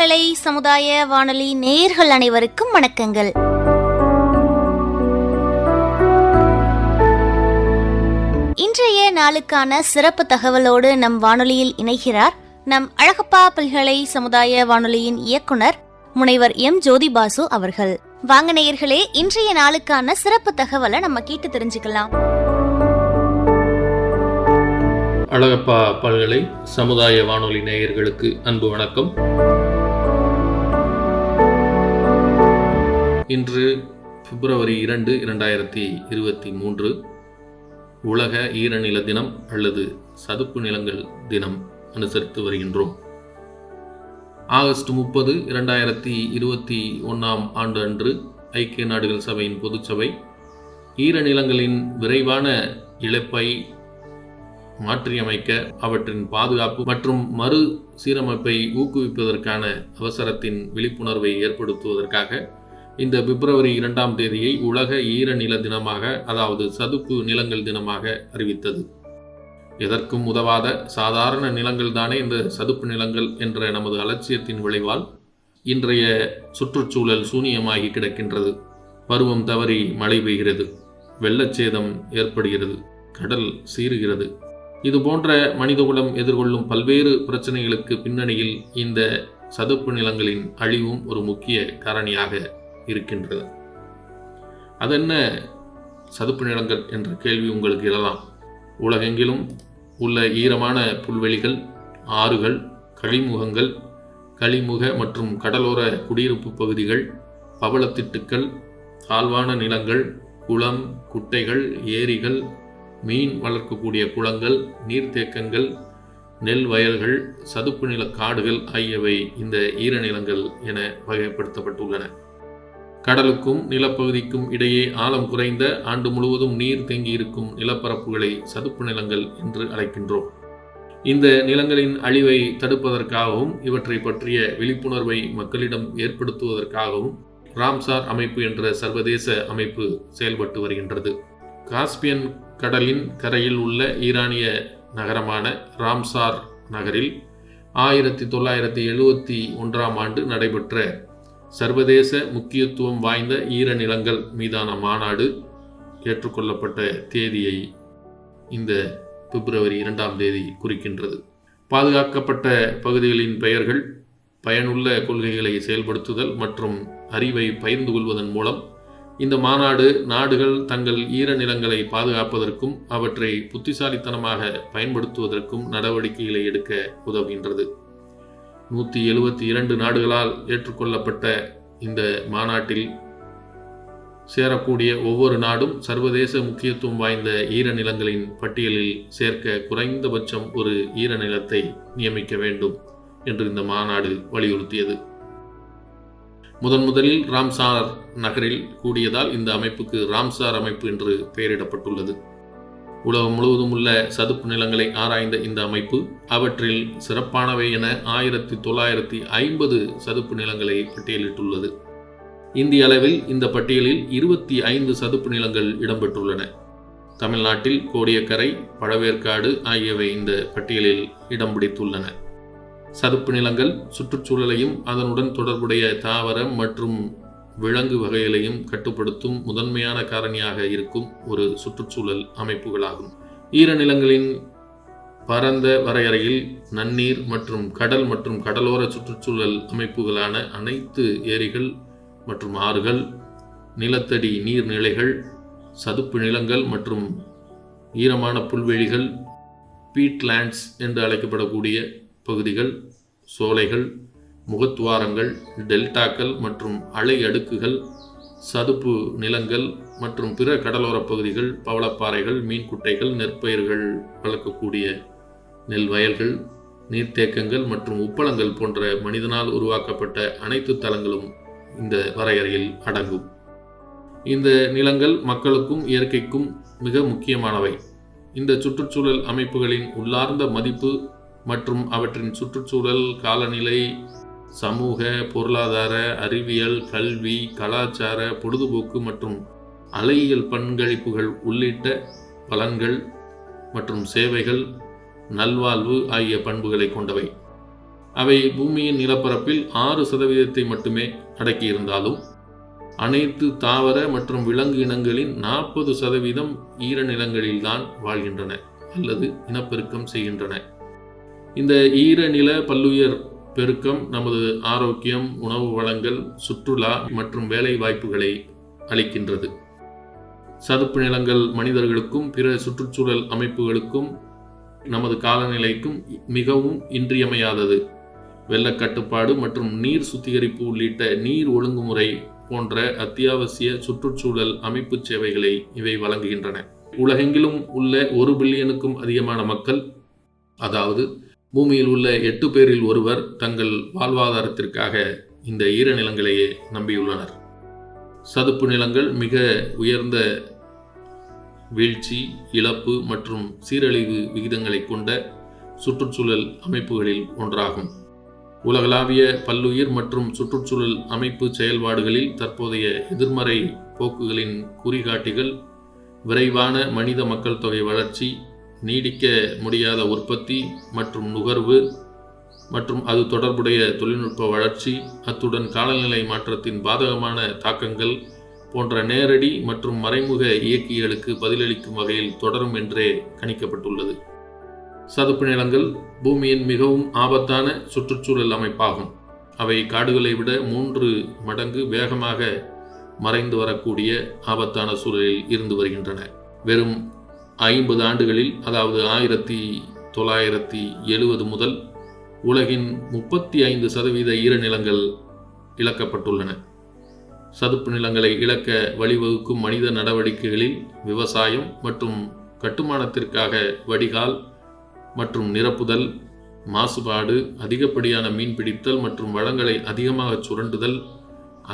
பல்கலை சமுதாய வானொலி நேயர்கள் அனைவருக்கும் வணக்கங்கள். இன்றைய நாளுக்கான சிறப்பு தகவலோடு நம் வானொலியில் இணைகிறார் நம் அழகப்பா பல்கலை சமுதாய வானொலியின் இயக்குனர் முனைவர் எம் ஜோதிபாசு அவர்கள். வாங்க நேயர்களே, இன்றைய நாளுக்கான சிறப்பு தகவலை நம்ம கேட்டு தெரிஞ்சுக்கலாம். அழகப்பா பல்கலை சமுதாய வானொலி நேயர்களுக்கு அன்பு வணக்கம். இன்று பிப்ரவரி 2, 2023 உலக ஈரநில தினம் அல்லது சதுப்பு நிலங்கள் தினம் அனுசரித்து வருகின்றோம். ஆகஸ்ட் 30, 2021 ஆண்டு அன்று ஐக்கிய நாடுகள் சபையின் பொதுச்சபை ஈரநிலங்களின் விரைவான இழப்பை மாற்றியமைக்க, அவற்றின் பாதுகாப்பு மற்றும் மறு சீரமைப்பை ஊக்குவிப்பதற்கான அவசரத்தின் விழிப்புணர்வை ஏற்படுத்துவதற்காக இந்த பிப்ரவரி 2 உலக ஈரநில தினமாக, அதாவது சதுப்பு நிலங்கள் தினமாக அறிவித்தது. எதற்கும் உதவாத சாதாரண நிலங்கள் தானே இந்த சதுப்பு நிலங்கள் என்ற நமது அலட்சியத்தின் விளைவால் இன்றைய சுற்றுச்சூழல் சூனியமாகி கிடக்கின்றது. பருவம் தவறி மழை பெய்கிறது, வெள்ளச்சேதம் ஏற்படுகிறது, கடல் சீறுகிறது. இது போன்ற மனிதகுலம் எதிர்கொள்ளும் பல்வேறு பிரச்சனைகளுக்கு பின்னணியில் இந்த சதுப்பு நிலங்களின் அழிவும் ஒரு முக்கிய காரணியாக இருக்கின்றது. அதென்ன சதுப்பு நிலங்கள் என்ற கேள்வி உங்களுக்கு எழலாம். உலகெங்கிலும் உள்ள ஈரமான புல்வெளிகள், ஆறுகள், கழிமுகங்கள், கழிமுக மற்றும் கடலோர குடியிருப்பு பகுதிகள், பவளத்திட்டுக்கள், தாழ்வான நிலங்கள், குளம், குட்டைகள், ஏரிகள், மீன் வளர்க்கக்கூடிய குளங்கள், நீர்த்தேக்கங்கள், நெல் வயல்கள், சதுப்பு நில காடுகள் ஆகியவை இந்த ஈரநிலங்கள் என வகைப்படுத்தப்பட்டுள்ளன. கடலுக்கும் நிலப்பகுதிக்கும் இடையே ஆழம் குறைந்த, ஆண்டு முழுவதும் நீர் தேங்கியிருக்கும் நிலப்பரப்புகளை சதுப்பு நிலங்கள் என்று அழைக்கின்றோம். இந்த நிலங்களின் அழிவை தடுப்பதற்காகவும் இவற்றை பற்றிய விழிப்புணர்வை மக்களிடம் ஏற்படுத்துவதற்காகவும் ராம்சார் அமைப்பு என்ற சர்வதேச அமைப்பு செயல்பட்டு வருகின்றது. காஸ்பியன் கடலின் கரையில் உள்ள ஈரானிய நகரமான ராம்சார் நகரில் 1971 ஆண்டு நடைபெற்ற சர்வதேச முக்கியத்துவம் வாய்ந்த ஈரநிலங்கள் மீதான மாநாடு ஏற்றுக்கொள்ளப்பட்ட தேதியை இந்த பிப்ரவரி 2 குறிக்கின்றது. பாதுகாக்கப்பட்ட பகுதிகளின் பெயர்கள், பயனுள்ள கொள்கைகளை செயல்படுத்துதல் மற்றும் அறிவை பகிர்ந்து கொள்வதன் மூலம் இந்த மாநாடு நாடுகள் தங்கள் ஈரநிலங்களை பாதுகாப்பதற்கும் அவற்றை புத்திசாலித்தனமாக பயன்படுத்துவதற்கும் நடவடிக்கைகளை எடுக்க உதவுகின்றது. 172 நாடுகளால் ஏற்றுக்கொள்ளப்பட்ட இந்த மாநாட்டில் சேரக்கூடிய ஒவ்வொரு நாடும் சர்வதேச முக்கியத்துவம் வாய்ந்த ஈரநிலங்களின் பட்டியலில் சேர்க்க குறைந்தபட்சம் ஒரு ஈரநிலத்தை நியமிக்க வேண்டும் என்று இந்த மாநாடு வலியுறுத்தியது. முதலில் ராம்சார் நகரில் கூடியதால் இந்த அமைப்புக்கு ராம்சார் அமைப்பு என்று பெயரிடப்பட்டுள்ளது. உலகம் முழுவதும் உள்ள சதுப்பு நிலங்களை ஆராய்ந்த இந்த அமைப்பு அவற்றில் சிறப்பானவை என 1950 சதுப்பு நிலங்களை பட்டியலிட்டுள்ளது. இந்திய அளவில் இந்த பட்டியலில் 25 சதுப்பு நிலங்கள் இடம்பெற்றுள்ளன. தமிழ்நாட்டில் கோடியக்கரை, பழவேற்காடு ஆகியவை இந்த பட்டியலில் இடம் பிடித்துள்ளன. சதுப்பு நிலங்கள் சுற்றுச்சூழலையும் அதனுடன் தொடர்புடைய தாவரம் மற்றும் விலங்கு வகைகளையும் கட்டுப்படுத்தும் முதன்மையான காரணியாக இருக்கும் ஒரு சுற்றுச்சூழல் அமைப்புகளாகும். ஈரநிலங்களின் பரந்த வரையறையில் நன்னீர் மற்றும் கடல் மற்றும் கடலோர சுற்றுச்சூழல் அமைப்புகளான அனைத்து ஏரிகள் மற்றும் ஆறுகள், நிலத்தடி நீர்நிலைகள், சதுப்பு நிலங்கள் மற்றும் ஈரமான புல்வெளிகள், பீட்லேண்ட்ஸ் என்று அழைக்கப்படக்கூடிய பகுதிகள், சோலைகள், முகத்துவாரங்கள், டெல்டாக்கள் மற்றும் அலை அடுக்குகள், சதுப்பு நிலங்கள் மற்றும் பிற கடலோர பகுதிகள், பவளப்பாறைகள், மீன்குட்டைகள், நெற்பயிர்கள் வளர்க்கக்கூடிய நெல் வயல்கள், நீர்த்தேக்கங்கள் மற்றும் உப்பளங்கள் போன்ற மனிதனால் உருவாக்கப்பட்ட அனைத்து தளங்களும் இந்த வரையறையில் அடங்கும். இந்த நிலங்கள் மக்களுக்கும் இயற்கைக்கும் மிக முக்கியமானவை. இந்த சுற்றுச்சூழல் அமைப்புகளின் உள்ளார்ந்த மதிப்பு மற்றும் அவற்றின் சுற்றுச்சூழல், காலநிலை, சமூக, பொருளாதார, அறிவியல், கல்வி, கலாச்சார, பொழுதுபோக்கு மற்றும் அலையியல் பங்களிப்புகள் உள்ளிட்ட பலன்கள் மற்றும் சேவைகள், நல்வாழ்வு ஆகிய பண்புகளை கொண்டவை. அவை பூமியின் நிலப்பரப்பில் 6% மட்டுமே அடக்கியிருந்தாலும் அனைத்து தாவர மற்றும் விலங்கு இனங்களின் 40% ஈரநிலங்களில்தான் வாழ்கின்றன அல்லது இனப்பெருக்கம் செய்கின்றன. இந்த ஈரநில பல்லுயிர் பெருக்கம் நமது ஆரோக்கியம், உணவு வளங்கள், சுற்றுலா மற்றும் வேலை வாய்ப்புகளை அளிக்கின்றது. சதுப்பு நிலங்கள் மனிதர்களுக்கும் பிற சுற்றுச்சூழல் அமைப்புகளுக்கும் நமது காலநிலைக்கும் மிகவும் இன்றியமையாதது. வெள்ளக்கட்டுப்பாடு மற்றும் நீர் சுத்திகரிப்பு உள்ளிட்ட நீர் ஒழுங்குமுறை போன்ற அத்தியாவசிய சுற்றுச்சூழல் அமைப்பு சேவைகளை இவை வழங்குகின்றன. உலகெங்கிலும் உள்ள 1 பில்லியனுக்கும் அதிகமான மக்கள், அதாவது பூமியில் உள்ள 8 பேரில் ஒருவர், தங்கள் வாழ்வாதாரத்திற்காக இந்த ஈரநிலங்களையே நம்பியுள்ளனர். சதுப்பு நிலங்கள் மிக உயர்ந்த வீழ்ச்சி, இழப்பு மற்றும் சீரழிவு விகிதங்களை கொண்ட சுற்றுச்சூழல் அமைப்புகளில் ஒன்றாகும். உலகளாவிய பல்லுயிர் மற்றும் சுற்றுச்சூழல் அமைப்பு செயல்பாடுகளில் தற்போதைய எதிர்மறை போக்குகளின் குறிகாட்டிகள் விரைவான மனித மக்கள் தொகை வளர்ச்சி, நீடிக்க முடியாத உற்பத்தி மற்றும் நுகர்வு மற்றும் அது தொடர்புடைய தொழில்நுட்ப வளர்ச்சி, அத்துடன் காலநிலை மாற்றத்தின் பாதகமான தாக்கங்கள் போன்ற நேரடி மற்றும் மறைமுக இயக்கிகளுக்கு பதிலளிக்கும் வகையில் தொடரும் என்றே கணிக்கப்பட்டுள்ளது. சதுப்பு நிலங்கள் பூமியின் மிகவும் ஆபத்தான சுற்றுச்சூழல் அமைப்பாகும். அவை காடுகளை விட 3 மடங்கு வேகமாக மறைந்து வரக்கூடிய ஆபத்தான சூழலில் இருந்து வருகின்றன. வெறும் 50 ஆண்டுகளில், அதாவது 1970 முதல் உலகின் 35% ஈரநிலங்கள் இழக்கப்பட்டுள்ளன. சதுப்பு நிலங்களை இழக்க வழிவகுக்கும் மனித நடவடிக்கைகளில் விவசாயம் மற்றும் கட்டுமானத்திற்காக வடிகால் மற்றும் நிரப்புதல், மாசுபாடு, அதிகப்படியான மீன்பிடித்தல் மற்றும் வளங்களை அதிகமாக சுரண்டுதல்,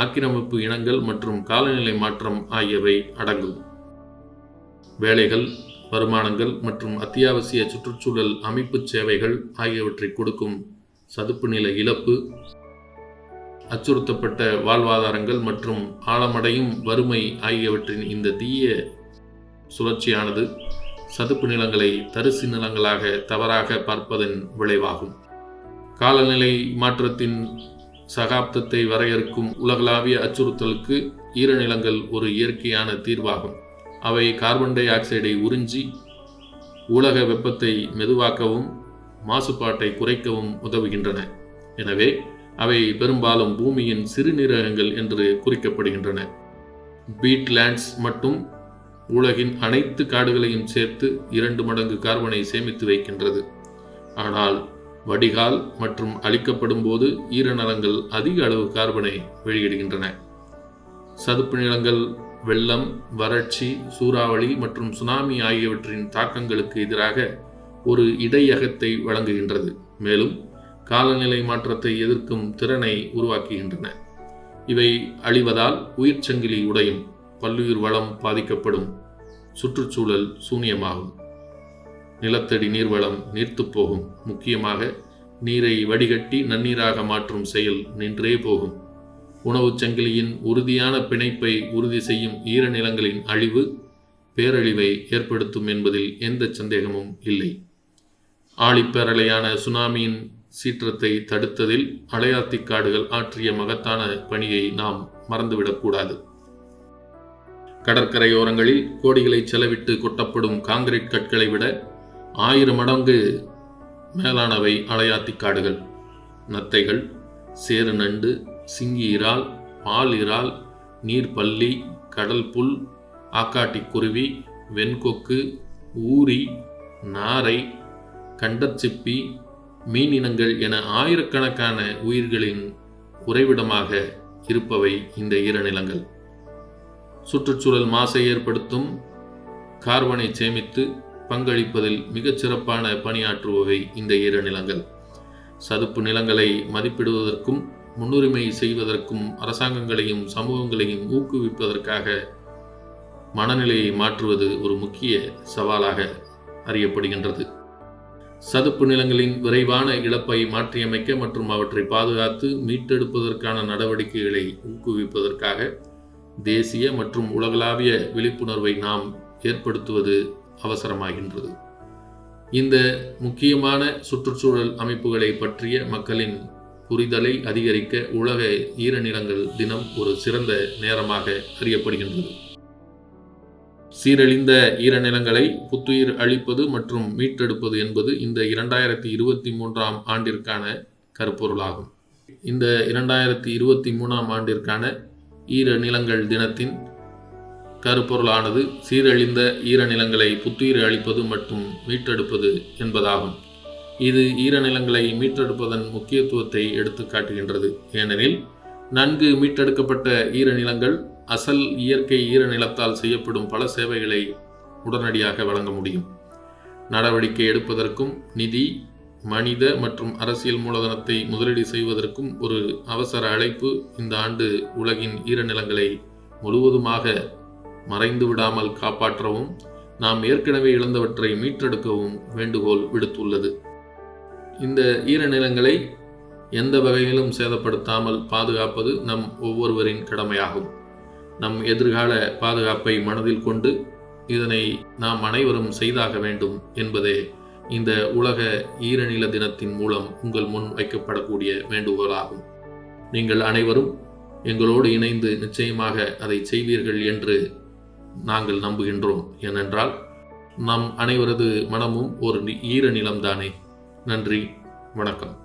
ஆக்கிரமிப்பு இனங்கள் மற்றும் காலநிலை மாற்றம் ஆகியவை அடங்கும். வேலைகள், வருமானங்கள் மற்றும் அத்தியாவசிய சுற்றுச்சூழல் அமைப்பு சேவைகள் ஆகியவற்றை கொடுக்கும் சதுப்பு நில இழப்பு, அச்சுறுத்தப்பட்ட வாழ்வாதாரங்கள் மற்றும் ஆழமடையும் வறுமை ஆகியவற்றின் இந்த தீய சுழற்சியானது சதுப்பு நிலங்களை தரிசு நிலங்களாக தவறாக பார்ப்பதன் விளைவாகும். காலநிலை மாற்றத்தின் சகாப்தத்தை வரையறுக்கும் உலகளாவிய அச்சுறுத்தலுக்கு ஈரநிலங்கள் ஒரு இயற்கையான தீர்வாகும். அவை கார்பன் டை ஆக்சைடை உறிஞ்சி உலக வெப்பத்தை மெதுவாக்கவும் மாசுபாட்டை குறைக்கவும் உதவுகின்றன. எனவே அவை பெரும்பாலும் பூமியின் சிறுநீரகங்கள் என்று குறிக்கப்படுகின்றன. பீட்லேண்ட்ஸ் மட்டும் உலகின் அனைத்து காடுகளையும் சேர்த்து 2 மடங்கு கார்பனை சேமித்து வைக்கின்றது. ஆனால் வடிகால் மற்றும் அழிக்கப்படும் போது ஈரநிலங்கள் அதிக அளவு கார்பனை வெளியிடுகின்றன. சதுப்பு நிலங்கள் வெள்ளம், வறட்சி, சூறாவளி மற்றும் சுனாமி ஆகியவற்றின் தாக்கங்களுக்கு எதிராக ஒரு இடையகத்தை வழங்குகின்றது. மேலும் காலநிலை மாற்றத்தை எதிர்க்கும் திறனை உருவாக்குகின்றன. இவை அழிவதால் உயிர்ச்சங்கிலி உடையும், பல்லுயிர் வளம் பாதிக்கப்படும், சுற்றுச்சூழல் சூனியமாகும், நிலத்தடி நீர்வளம் நீர்த்துப் போகும், முக்கியமாக நீரை வடிகட்டி நன்னீராக மாற்றும் செயல் நின்றே போகும். உணவுச் சங்கிலியின் உறுதியான பிணைப்பை உறுதி செய்யும் ஈரநிலங்களின் அழிவு பேரழிவை ஏற்படுத்தும் என்பதில் எந்த சந்தேகமும் இல்லை. ஆழிப்பேரலையான சுனாமியின் சீற்றத்தை தடுத்ததில் அலையாத்திக் காடுகள் ஆற்றிய மகத்தான பணியை நாம் மறந்துவிடக்கூடாது. கடற்கரையோரங்களில் கோடிகளை செலவிட்டு கொட்டப்படும் காங்கிரீட் கற்களை விட 1000 மடங்கு மேலானவை அலையாத்திக் காடுகள். நத்தைகள், சேறு நண்டு, சிங்கி இறால், பால் இறால், நீர்ப்பல்லி, கடல் புல், ஆக்காட்டிக் குருவி, வெண்கொக்கு, ஊரி, நாரை, கண்டச்சிப்பி, மீனினங்கள் என ஆயிரக்கணக்கான உயிர்களின் உறைவிடமாக இருப்பவை இந்த ஈரநிலங்கள். சுற்றுச்சூழல் மாசை ஏற்படுத்தும் கார்பனை சேமித்து பங்களிப்பதில் மிகச் சிறப்பான பணியாற்றுபவை இந்த ஈரநிலங்கள். சதுப்பு நிலங்களை மதிப்பிடுவதற்கும் முன்னுரிமை செய்வதற்கும் அரசாங்கங்களையும் சமூகங்களையும் ஊக்குவிப்பதற்காக மனநிலையை மாற்றுவது ஒரு முக்கிய சவாலாக அறியப்படுகின்றது. சதுப்பு நிலங்களின் விரைவான இழப்பை மாற்றியமைக்க மற்றும் அவற்றை பாதுகாத்து மீட்டெடுப்பதற்கான நடவடிக்கைகளை ஊக்குவிப்பதற்காக தேசிய மற்றும் உலகளாவிய விழிப்புணர்வை நாம் ஏற்படுத்துவது அவசரமாகின்றது. இந்த முக்கியமான சுற்றுச்சூழல் அமைப்புகளை பற்றிய மக்களின் புரிதலை அதிகரிக்க உலக ஈரநிலங்கள் தினம் ஒரு சிறந்த நேரமாக அறியப்படுகின்றது. சீரழிந்த ஈரநிலங்களை புத்துயிர் அளிப்பது மற்றும் மீட்டெடுப்பது என்பது இந்த 2023ஆம் ஆண்டிற்கான கருப்பொருளாகும். இந்த 2023ஆம் ஆண்டிற்கான ஈரநிலங்கள் தினத்தின் கருப்பொருளானது சீரழிந்த ஈரநிலங்களை புத்துயிர் அளிப்பது மற்றும் மீட்டெடுப்பது என்பதாகும். இது ஈரநிலங்களை மீட்டெடுப்பதன் முக்கியத்துவத்தை எடுத்து காட்டுகின்றது. ஏனெனில் நன்கு மீட்டெடுக்கப்பட்ட ஈரநிலங்கள் அசல் இயற்கை ஈரநிலத்தால் செய்யப்படும் பல சேவைகளை உடனடியாக வழங்க முடியும். நடவடிக்கை எடுப்பதற்கும் நிதி, மனித மற்றும் அரசியல் மூலதனத்தை முதலீடு செய்வதற்கும் ஒரு அவசர அழைப்பு இந்த ஆண்டு உலகின் ஈரநிலங்களை முழுவதுமாக மறைந்து விடாமல் காப்பாற்றவும் நாம் ஏற்கனவே இழந்தவற்றை மீட்டெடுக்கவும் வேண்டுகோள் விடுத்துள்ளது. இந்த ஈரநிலங்களை எந்த வகையிலும் சேதப்படுத்தாமல் பாதுகாப்பது நம் ஒவ்வொருவரின் கடமையாகும். நம் எதிர்கால பாதுகாப்பை மனதில் கொண்டு இதனை நாம் அனைவரும் செய்தாக வேண்டும் என்பதே இந்த உலக ஈரநில தினத்தின் மூலம் உங்கள் முன் வைக்கப்படக்கூடிய வேண்டுகோளாகும். நீங்கள் அனைவரும் எங்களோடு இணைந்து நிச்சயமாக அதை செய்வீர்கள் என்று நாங்கள் நம்புகின்றோம். ஏனென்றால் நம் அனைவரது மனமும் ஒரு ஈரநிலம்தானே. நன்றி, வணக்கம்.